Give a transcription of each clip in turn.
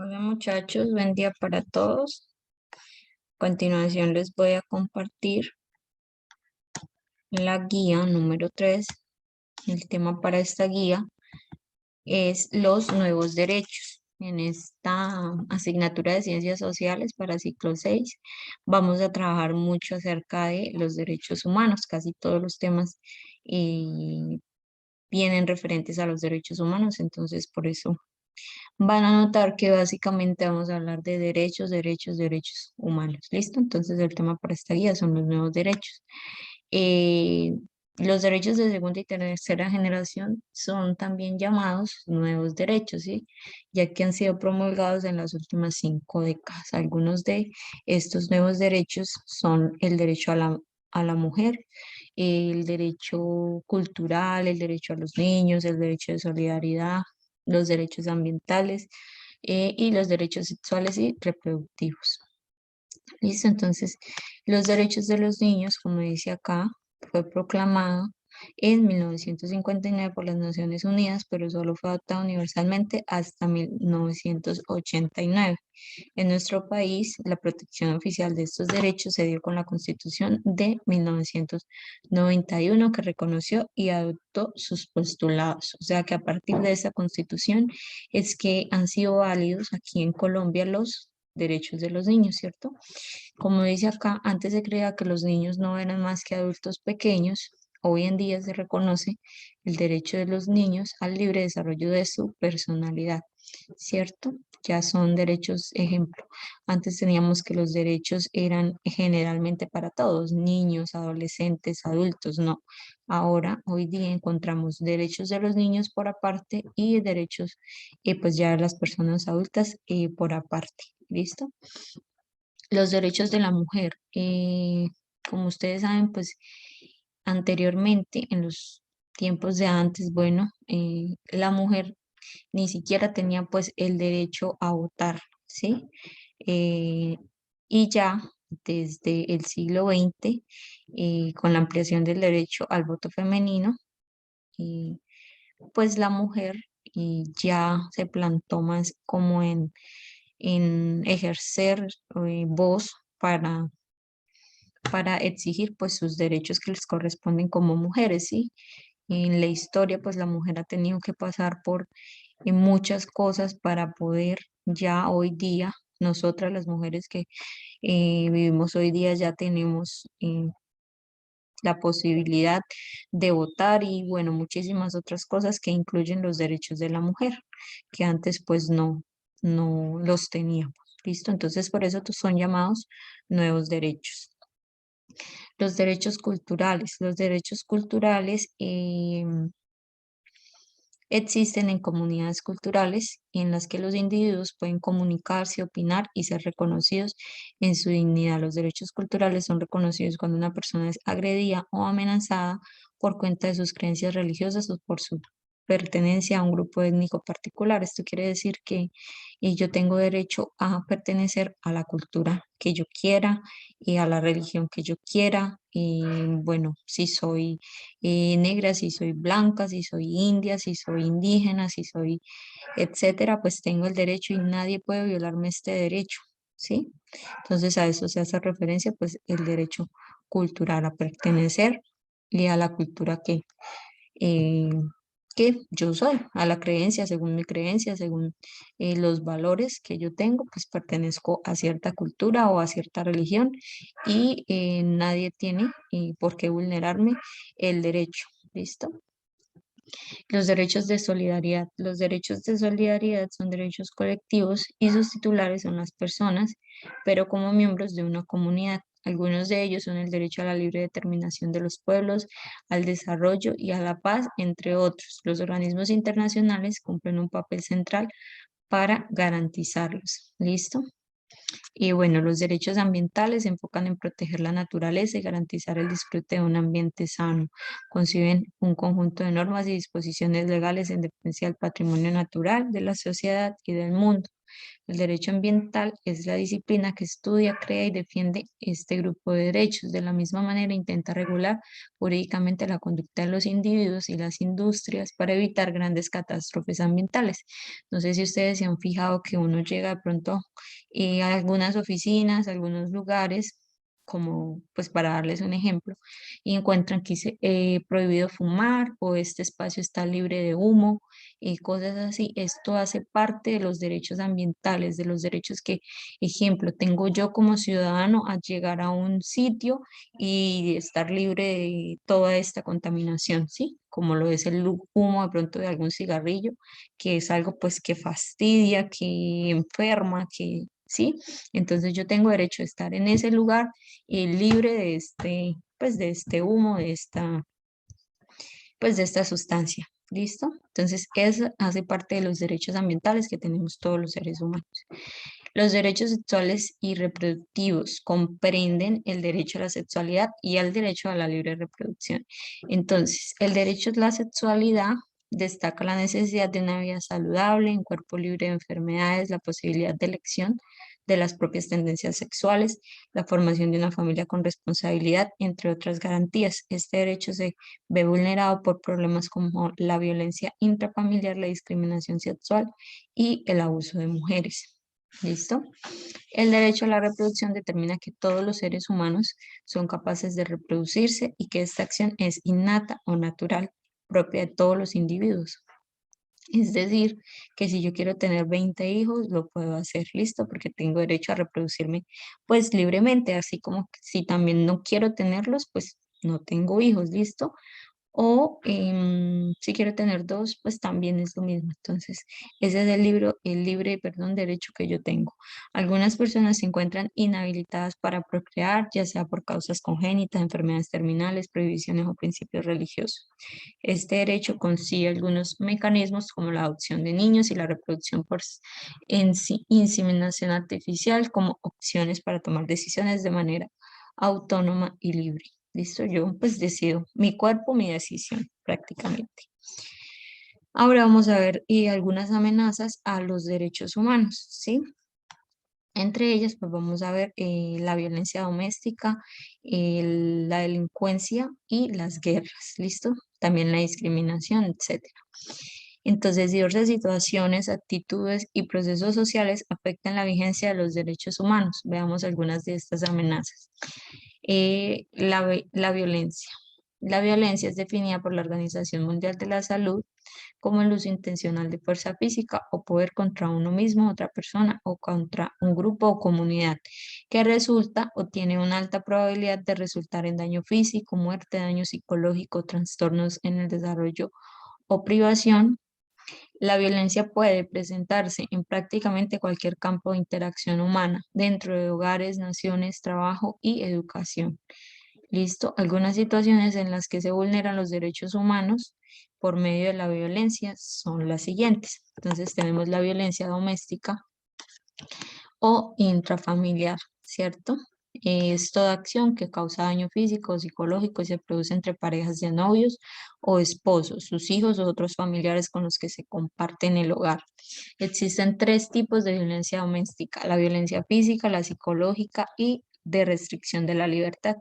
Hola muchachos, buen día para todos. A continuación les voy a compartir la guía número 3. El tema para esta guía es los nuevos derechos. En esta asignatura de Ciencias Sociales para ciclo 6 vamos a trabajar mucho acerca de los derechos humanos. Casi todos los temas eh, vienen referentes a los derechos humanos, entonces por eso van a notar que básicamente vamos a hablar de derechos humanos. ¿Listo? Entonces el tema para esta guía son los nuevos derechos. Eh, los derechos de segunda y tercera generación son también llamados nuevos derechos, ¿sí? Ya que han sido promulgados en las últimas 5 décadas. Algunos de estos nuevos derechos son el derecho a la mujer, el derecho cultural, el derecho a los niños, el derecho de solidaridad, los derechos ambientales y los derechos sexuales y reproductivos. ¿Listo? Entonces, los derechos de los niños, como dice acá, fue proclamado en 1959 por las Naciones Unidas, pero solo fue adoptado universalmente hasta 1989. En nuestro país, la protección oficial de estos derechos se dio con la Constitución de 1991, que reconoció y adoptó sus postulados. O sea que a partir de esa Constitución es que han sido válidos aquí en Colombia los derechos de los niños, ¿cierto? Como dice acá, antes se creía que los niños no eran más que adultos pequeños. Hoy en día se reconoce el derecho de los niños al libre desarrollo de su personalidad, ¿cierto? Ya son derechos, ejemplo. Antes teníamos que los derechos eran generalmente para todos, niños, adolescentes, adultos, no. Ahora, hoy día encontramos derechos de los niños por aparte y derechos, pues ya de las personas adultas por aparte. ¿Listo? Los derechos de la mujer. Como ustedes saben, pues anteriormente, en los tiempos de antes, bueno, la mujer ni siquiera tenía pues el derecho a votar, ¿sí? Eh, y ya desde el siglo XX, con la ampliación del derecho al voto femenino, eh, pues la mujer ya se plantó más como en ejercer voz para exigir pues sus derechos que les corresponden como mujeres, ¿sí? En la historia pues la mujer ha tenido que pasar por muchas cosas para poder ya hoy día, nosotras las mujeres que vivimos hoy día ya tenemos la posibilidad de votar y bueno, muchísimas otras cosas que incluyen los derechos de la mujer, que antes pues no los teníamos. ¿Listo? Entonces por eso son llamados nuevos derechos. Los derechos culturales. Los derechos culturales existen en comunidades culturales en las que los individuos pueden comunicarse, opinar y ser reconocidos en su dignidad. Los derechos culturales son reconocidos cuando una persona es agredida o amenazada por cuenta de sus creencias religiosas o por su pertenencia a un grupo étnico particular. Esto quiere decir que yo tengo derecho a pertenecer a la cultura que yo quiera y a la religión que yo quiera. Y bueno, si soy negra, si soy blanca, si soy india, si soy indígena, si soy etcétera, pues tengo el derecho y nadie puede violarme este derecho, ¿sí? Entonces a eso se hace referencia, pues el derecho cultural a pertenecer y a la cultura eh, que yo soy, a la creencia, según mi creencia, según los valores que yo tengo, pues pertenezco a cierta cultura o a cierta religión y nadie tiene por qué vulnerarme el derecho. ¿Listo? Los derechos de solidaridad. Los derechos de solidaridad son derechos colectivos y sus titulares son las personas, pero como miembros de una comunidad. Algunos de ellos son el derecho a la libre determinación de los pueblos, al desarrollo y a la paz, entre otros. Los organismos internacionales cumplen un papel central para garantizarlos. ¿Listo? Y bueno, los derechos ambientales se enfocan en proteger la naturaleza y garantizar el disfrute de un ambiente sano. Conciben un conjunto de normas y disposiciones legales en defensa del patrimonio natural, de la sociedad y del mundo. El derecho ambiental es la disciplina que estudia, crea y defiende este grupo de derechos. De la misma manera, intenta regular jurídicamente la conducta de los individuos y las industrias para evitar grandes catástrofes ambientales. No sé si ustedes se han fijado que uno llega de pronto a algunas oficinas, a algunos lugares, como pues para darles un ejemplo, y encuentran que dice prohibido fumar o este espacio está libre de humo y cosas así. Esto hace parte de los derechos ambientales, de los derechos que, ejemplo, tengo yo como ciudadano a llegar a un sitio y estar libre de toda esta contaminación, ¿sí? Como lo es el humo de pronto de algún cigarrillo, que es algo pues que fastidia, que enferma, que, ¿sí? Entonces yo tengo derecho a estar en ese lugar libre de este, pues de este humo, de esta, pues de esta sustancia. ¿Listo? Entonces, eso hace parte de los derechos ambientales que tenemos todos los seres humanos. Los derechos sexuales y reproductivos comprenden el derecho a la sexualidad y el derecho a la libre reproducción. Entonces, el derecho a la sexualidad destaca la necesidad de una vida saludable, un cuerpo libre de enfermedades, la posibilidad de elección de las propias tendencias sexuales, la formación de una familia con responsabilidad, entre otras garantías. Este derecho se ve vulnerado por problemas como la violencia intrafamiliar, la discriminación sexual y el abuso de mujeres. ¿Listo? El derecho a la reproducción determina que todos los seres humanos son capaces de reproducirse y que esta acción es innata o natural, propia de todos los individuos. Es decir, que si yo quiero tener 20 hijos, lo puedo hacer, listo, porque tengo derecho a reproducirme pues libremente, así como que si también no quiero tenerlos, pues no tengo hijos, listo. O si quiero tener dos, pues también es lo mismo. Entonces, ese es el libre, perdón, derecho que yo tengo. Algunas personas se encuentran inhabilitadas para procrear, ya sea por causas congénitas, enfermedades terminales, prohibiciones o principios religiosos. Este derecho consigue algunos mecanismos como la adopción de niños y la reproducción por inseminación artificial como opciones para tomar decisiones de manera autónoma y libre. Listo, yo pues decido mi cuerpo, mi decisión prácticamente. Ahora vamos a ver algunas amenazas a los derechos humanos, ¿sí? Entre ellas, pues vamos a ver la violencia doméstica, la delincuencia y las guerras, ¿listo? También la discriminación, etcétera. Entonces, diversas situaciones, actitudes y procesos sociales afectan la vigencia de los derechos humanos. Veamos algunas de estas amenazas. La violencia. La violencia es definida por la Organización Mundial de la Salud como el uso intencional de fuerza física o poder contra uno mismo, otra persona o contra un grupo o comunidad, que resulta o tiene una alta probabilidad de resultar en daño físico, muerte, daño psicológico, trastornos en el desarrollo o privación. La violencia puede presentarse en prácticamente cualquier campo de interacción humana, dentro de hogares, naciones, trabajo y educación. ¿Listo? Algunas situaciones en las que se vulneran los derechos humanos por medio de la violencia son las siguientes. Entonces tenemos la violencia doméstica o intrafamiliar, ¿cierto? Es toda acción que causa daño físico o psicológico y se produce entre parejas de novios o esposos, sus hijos o otros familiares con los que se comparten el hogar. Existen tres tipos de violencia doméstica: la violencia física, la psicológica y de restricción de la libertad.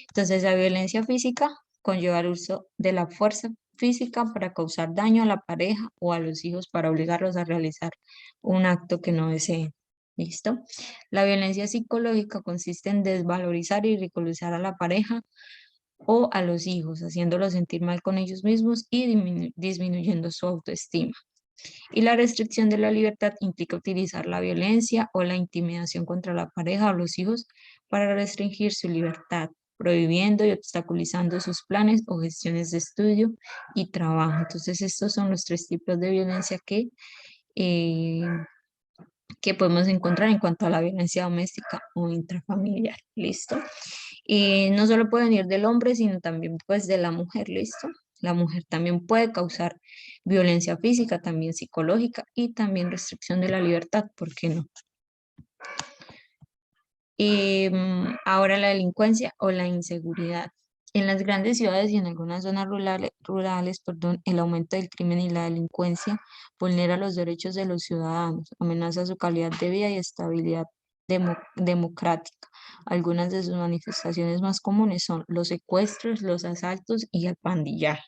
Entonces, la violencia física conlleva el uso de la fuerza física para causar daño a la pareja o a los hijos para obligarlos a realizar un acto que no deseen. ¿Listo? La violencia psicológica consiste en desvalorizar y ridiculizar a la pareja o a los hijos, haciéndolos sentir mal con ellos mismos y disminuyendo su autoestima. Y la restricción de la libertad implica utilizar la violencia o la intimidación contra la pareja o los hijos para restringir su libertad, prohibiendo y obstaculizando sus planes o gestiones de estudio y trabajo. Entonces, estos son los tres tipos de violencia eh, que podemos encontrar en cuanto a la violencia doméstica o intrafamiliar. ¿Listo? Y no solo puede venir del hombre, sino también pues de la mujer. ¿Listo? La mujer también puede causar violencia física, también psicológica y también restricción de la libertad, ¿por qué no? Ahora la delincuencia o la inseguridad. En las grandes ciudades y en algunas zonas rurales, perdón, el aumento del crimen y la delincuencia vulnera los derechos de los ciudadanos, amenaza su calidad de vida y estabilidad democrática. Algunas de sus manifestaciones más comunes son los secuestros, los asaltos y el pandillaje.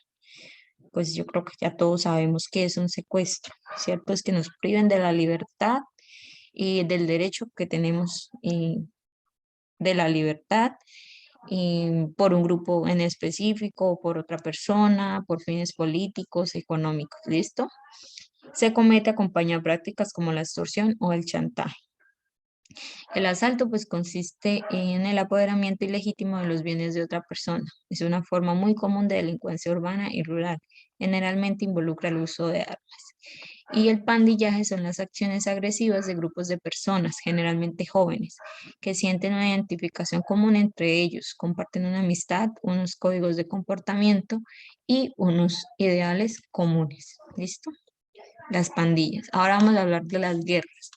Pues yo creo que ya todos sabemos qué es un secuestro, ¿cierto? Es que nos priven de la libertad y del derecho que tenemos de la libertad por un grupo en específico, por otra persona, por fines políticos, económicos, ¿listo? Se comete acompañado de prácticas como la extorsión o el chantaje. El asalto pues consiste en el apoderamiento ilegítimo de los bienes de otra persona. Es una forma muy común de delincuencia urbana y rural. Generalmente involucra el uso de armas. Y el pandillaje son las acciones agresivas de grupos de personas, generalmente jóvenes, que sienten una identificación común entre ellos, comparten una amistad, unos códigos de comportamiento y unos ideales comunes. ¿Listo? Las pandillas. Ahora vamos a hablar de las guerras,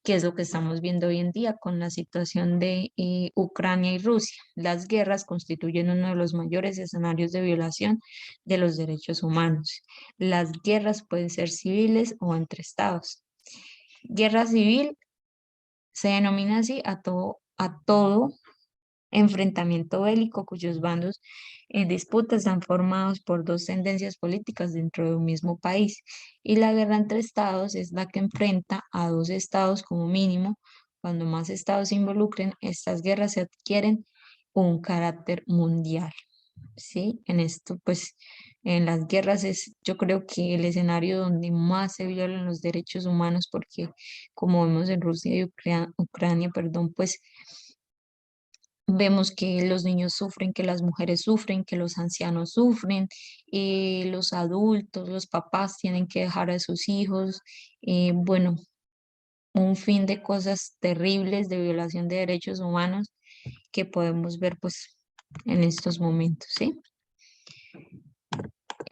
que es lo que estamos viendo hoy en día con la situación de Ucrania y Rusia. Las guerras constituyen uno de los mayores escenarios de violación de los derechos humanos. Las guerras pueden ser civiles o entre estados. Guerra civil se denomina así a todo enfrentamiento bélico cuyos bandos en disputa están formados por dos tendencias políticas dentro de un mismo país. Y la guerra entre estados es la que enfrenta a dos estados como mínimo. Cuando más estados se involucren, estas guerras se adquieren un carácter mundial. ¿Sí? En esto, pues, en las guerras es, yo creo que el escenario donde más se violan los derechos humanos, porque como vemos en Rusia y Ucrania, perdón, pues vemos que los niños sufren, que las mujeres sufren, que los ancianos sufren, los adultos, los papás tienen que dejar a sus hijos, bueno, un fin de cosas terribles de violación de derechos humanos que podemos ver pues en estos momentos, ¿sí?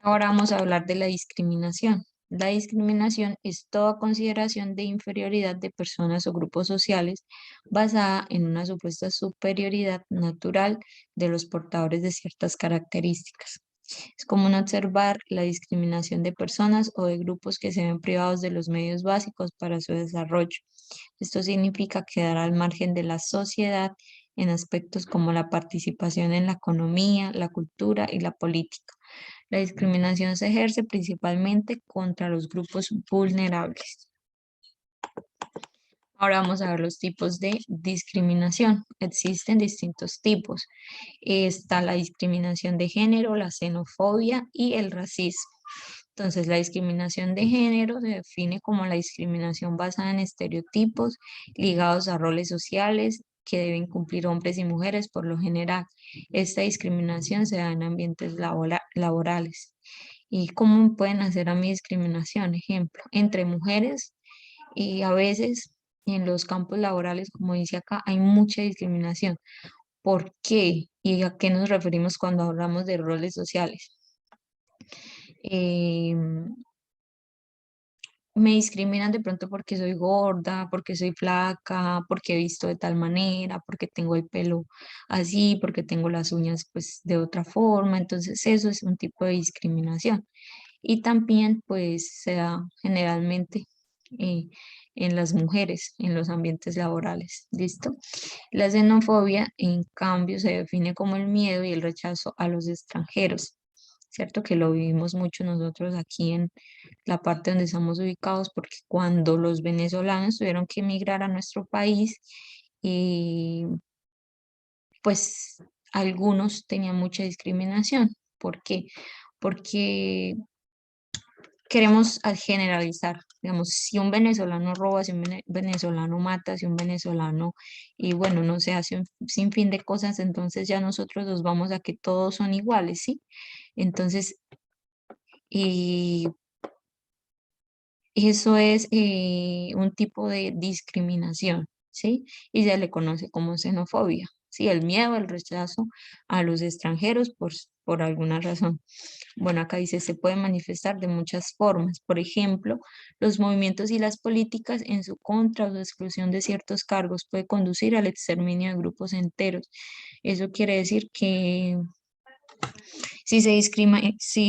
Ahora vamos a hablar de la discriminación. La discriminación es toda consideración de inferioridad de personas o grupos sociales basada en una supuesta superioridad natural de los portadores de ciertas características. Es común observar la discriminación de personas o de grupos que se ven privados de los medios básicos para su desarrollo. Esto significa quedar al margen de la sociedad en aspectos como la participación en la economía, la cultura y la política. La discriminación se ejerce principalmente contra los grupos vulnerables. Ahora vamos a ver los tipos de discriminación. Existen distintos tipos. Está la discriminación de género, la xenofobia y el racismo. Entonces, la discriminación de género se define como la discriminación basada en estereotipos ligados a roles sociales que deben cumplir hombres y mujeres por lo general. Esta discriminación se da en ambientes laborales. ¿Y cómo pueden hacer a mi discriminación? Ejemplo, entre mujeres y a veces en los campos laborales, como dice acá, hay mucha discriminación. ¿Por qué? ¿Y a qué nos referimos cuando hablamos de roles sociales? Em, Me discriminan de pronto porque soy gorda, porque soy flaca, porque he visto de tal manera, porque tengo el pelo así, porque tengo las uñas pues de otra forma. Entonces eso es un tipo de discriminación. Y también pues se da generalmente eh, en las mujeres, en los ambientes laborales. ¿Listo? La xenofobia, en cambio, se define como el miedo y el rechazo a los extranjeros. ¿Cierto? Que lo vivimos mucho nosotros aquí en la parte donde estamos ubicados, porque cuando los venezolanos tuvieron que emigrar a nuestro país, y pues algunos tenían mucha discriminación. ¿Por qué? Porque queremos generalizar, digamos, si un venezolano roba, si un venezolano mata, si un venezolano, y bueno, no se hace un sinfín de cosas, entonces ya nosotros nos vamos a que todos son iguales, ¿sí? Entonces, y eso es un tipo de discriminación, ¿sí? Y se le conoce como xenofobia, ¿sí? El miedo, el rechazo a los extranjeros por alguna razón. Bueno, acá dice, se puede manifestar de muchas formas. Por ejemplo, los movimientos y las políticas en su contra o su exclusión de ciertos cargos puede conducir al exterminio de grupos enteros. Eso quiere decir que Si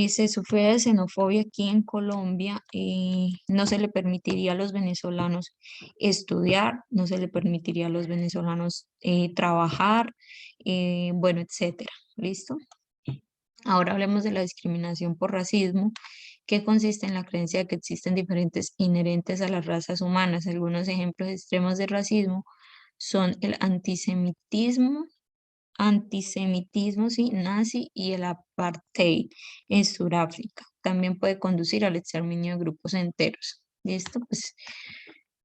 se sufre de xenofobia aquí en Colombia, no se le permitiría a los venezolanos estudiar, no se le permitiría a los venezolanos trabajar, bueno, etcétera. ¿Listo? Ahora hablemos de la discriminación por racismo, que consiste en la creencia de que existen diferentes inherentes a las razas humanas. Algunos ejemplos extremos de racismo son el antisemitismo, sí, nazi y el apartheid en Sudáfrica. También puede conducir al exterminio de grupos enteros. ¿Listo? Pues,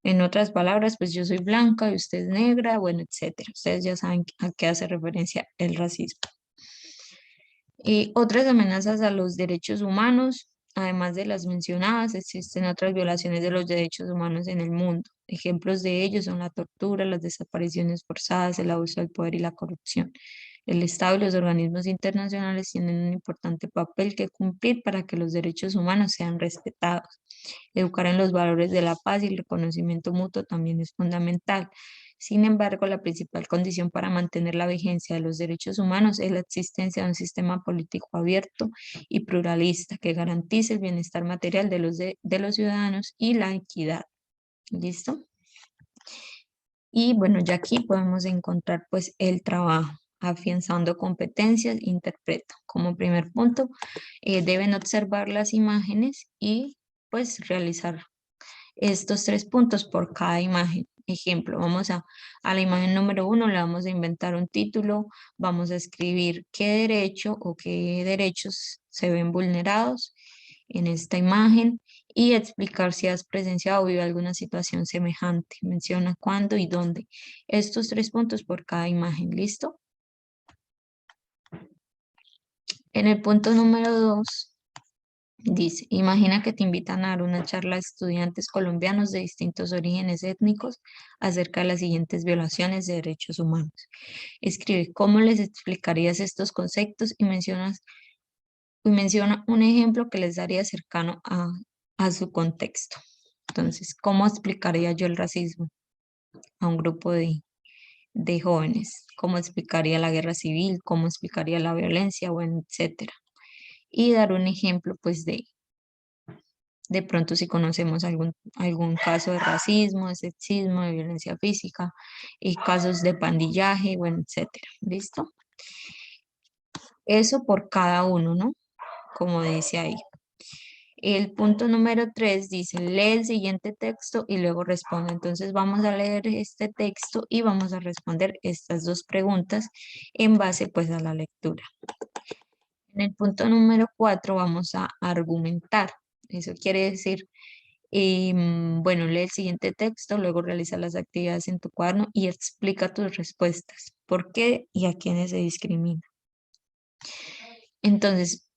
en otras palabras, pues yo soy blanca y usted es negra, bueno, etcétera. Ustedes ya saben a qué hace referencia el racismo. Otras amenazas a los derechos humanos, además de las mencionadas, existen otras violaciones de los derechos humanos en el mundo. Ejemplos de ellos son la tortura, las desapariciones forzadas, el abuso del poder y la corrupción. El Estado y los organismos internacionales tienen un importante papel que cumplir para que los derechos humanos sean respetados. Educar en los valores de la paz y el reconocimiento mutuo también es fundamental. Sin embargo, la principal condición para mantener la vigencia de los derechos humanos es la existencia de un sistema político abierto y pluralista que garantice el bienestar material de los ciudadanos y la equidad. ¿Listo? Y bueno, ya aquí podemos encontrar pues el trabajo, afianzando competencias, interpreto. Como primer punto, deben observar las imágenes y pues realizar estos 3 puntos por cada imagen. Ejemplo, a la imagen número 1, le vamos a inventar un título, vamos a escribir qué derecho o qué derechos se ven vulnerados en esta imagen y explicar si has presenciado o vivido alguna situación semejante. Menciona cuándo y dónde. Estos 3 puntos por cada imagen, ¿listo? En el punto número 2, dice, imagina que te invitan a dar una charla a estudiantes colombianos de distintos orígenes étnicos acerca de las siguientes violaciones de derechos humanos. Escribe cómo les explicarías estos conceptos y menciona un ejemplo que les daría cercano a su contexto. Entonces, ¿cómo explicaría yo el racismo a un grupo de jóvenes? ¿Cómo explicaría la guerra civil? ¿Cómo explicaría la violencia? Bueno, etcétera. Y dar un ejemplo, pues, de pronto si conocemos algún caso de racismo, de sexismo, de violencia física, y casos de pandillaje, bueno, etcétera. ¿Listo? Eso por cada uno, ¿no? Como dice ahí. El punto número 3 dice, lee el siguiente texto y luego responde. Entonces vamos a leer este texto y vamos a responder estas 2 preguntas en base pues a la lectura. En el punto número 4 vamos a argumentar. Eso quiere decir, bueno, lee el siguiente texto, luego realiza las actividades en tu cuaderno y explica tus respuestas. ¿Por qué y a quiénes se discrimina? Entonces,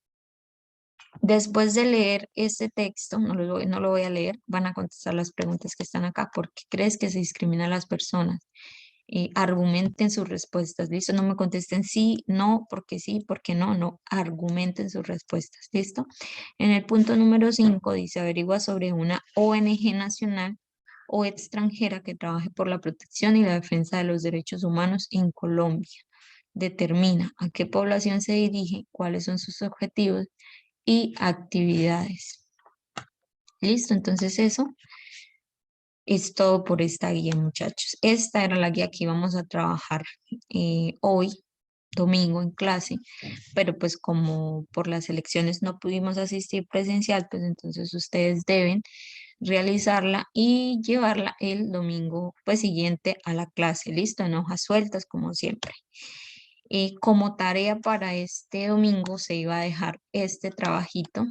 después de leer este texto, no lo voy a leer, van a contestar las preguntas que están acá. ¿Por qué crees que se discrimina a las personas? Argumenten sus respuestas, ¿listo? No me contesten sí, porque no, no, argumenten sus respuestas, ¿listo? En el punto número 5 dice, averigua sobre una ONG nacional o extranjera que trabaje por la protección y la defensa de los derechos humanos en Colombia. Determina a qué población se dirige, cuáles son sus objetivos y actividades. Listo, entonces eso es todo por esta guía, muchachos. Esta era la guía que íbamos a trabajar hoy, domingo, en clase, pero pues como por las elecciones no pudimos asistir presencial, pues entonces ustedes deben realizarla y llevarla el domingo pues siguiente a la clase, listo, en hojas sueltas como siempre. Como tarea para este domingo se iba a dejar este trabajito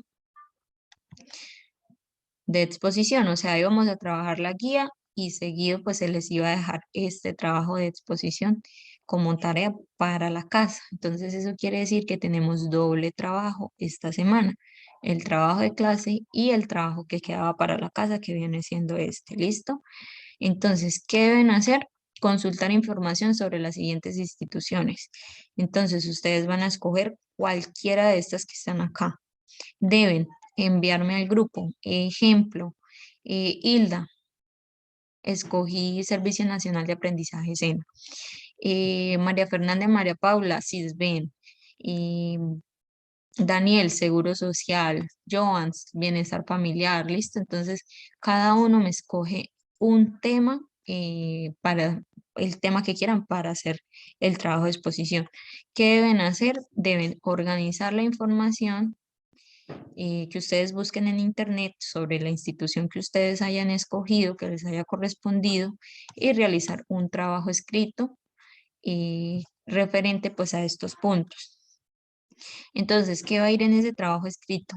de exposición, o sea, íbamos a trabajar la guía y seguido pues se les iba a dejar este trabajo de exposición como tarea para la casa. Entonces eso quiere decir que tenemos doble trabajo esta semana, el trabajo de clase y el trabajo que quedaba para la casa que viene siendo este, ¿listo? Entonces, ¿qué deben hacer? Consultar información sobre las siguientes instituciones. Entonces, ustedes van a escoger cualquiera de estas que están acá. Deben enviarme al grupo. Ejemplo, Hilda, escogí Servicio Nacional de Aprendizaje SENA. María Fernanda y María Paula, CISBEN. Daniel, seguro social, Joans, bienestar familiar, listo. Entonces, cada uno me escoge un tema para el tema que quieran para hacer el trabajo de exposición. ¿Qué deben hacer? Deben organizar la información que ustedes busquen en internet sobre la institución que ustedes hayan escogido, que les haya correspondido, y realizar un trabajo escrito referente pues a estos puntos. Entonces, ¿qué va a ir en ese trabajo escrito?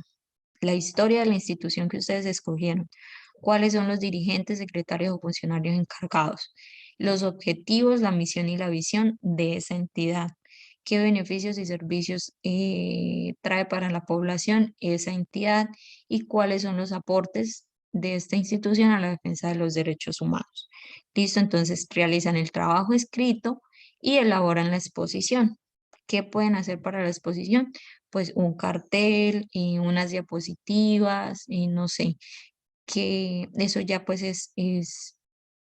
La historia de la institución que ustedes escogieron, cuáles son los dirigentes, secretarios o funcionarios encargados, los objetivos, la misión y la visión de esa entidad, qué beneficios y servicios trae para la población esa entidad y cuáles son los aportes de esta institución a la defensa de los derechos humanos. Listo, entonces realizan el trabajo escrito y elaboran la exposición. ¿Qué pueden hacer para la exposición? Pues un cartel y unas diapositivas y no sé, que eso ya pues es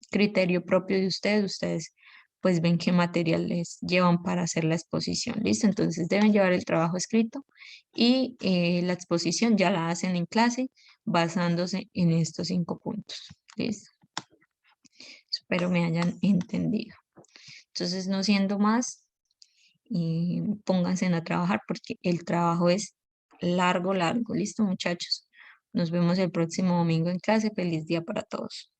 criterio propio de ustedes. Ustedes pues ven qué material les llevan para hacer la exposición. ¿Listo? Entonces deben llevar el trabajo escrito y la exposición ya la hacen en clase basándose en estos 5 puntos. ¿Listo? Espero me hayan entendido. Entonces, no siendo más, pónganse a trabajar porque el trabajo es largo, largo. Listo, muchachos. Nos vemos el próximo domingo en clase. Feliz día para todos.